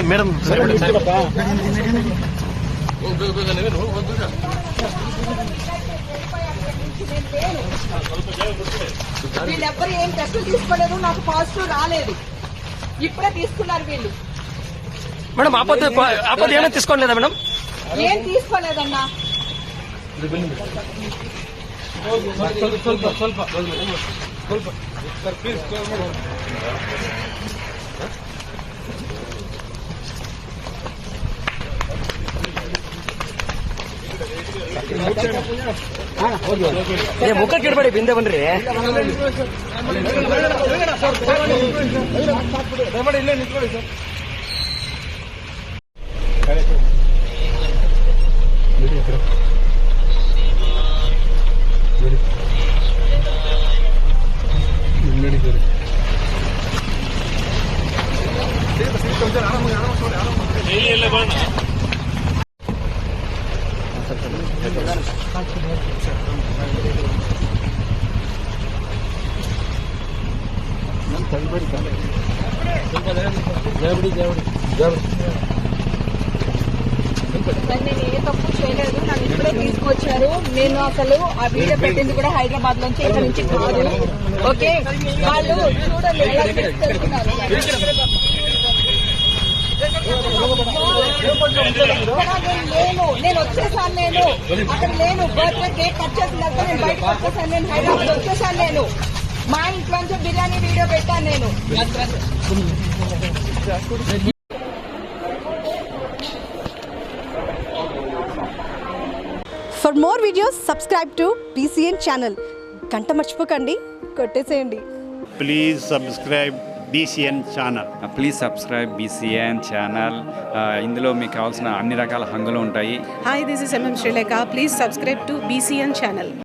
Madam వీళ్ళెవ్వరు ఏం టెస్టులు తీసుకోలేదు, నాకు పాజిటివ్ రాలేదు. ఇప్పుడే తీసుకున్నారు వీళ్ళు. మేడం ఆపద ఏమైనా తీసుకోలేదా మేడం? ఏం తీసుకోలేదన్నా. ಮುಖ ಕಿಡ್ಬೇಡಿ ಬಿಂದೆ ಬನ್ರಿ. ಇಲ್ಲೇ ನಿಂತ್ಕೊಳ್ಳಿ ಸರ್. నేను ఏ తప్పు చేయలేదు, నన్ను ఇప్పుడే తీసుకొచ్చారు. నేను అసలు ఆ వీడియో పెట్టింది కూడా హైదరాబాద్ నుంచి, ఇక్కడ నుంచి కాదు. ఓకే, వాళ్ళు చూడండి ఎలా తీసుకెళ్తున్నారు. నేను వచ్చేసాను, నేను అక్కడ లేను. బర్త్డే కేక్ కట్ చేసినాక నేను బయటకు వచ్చేసాను. నేను హైదరాబాద్ వచ్చేసాను. నేను మా ఇంట్లోంచి బిర్యానీ వీడియో పెట్టాను నేను. For more videos subscribe to BCN channel. గంట మర్చిపోకండి, కొట్టేసేయండి. Please subscribe BCN channel. Please subscribe BCN channel. ఇందులో మీకు కావాల్సిన అన్ని రకాల హంగులు ఉంటాయి. Hi, this is MM Sreelekha. Please subscribe to BCN channel.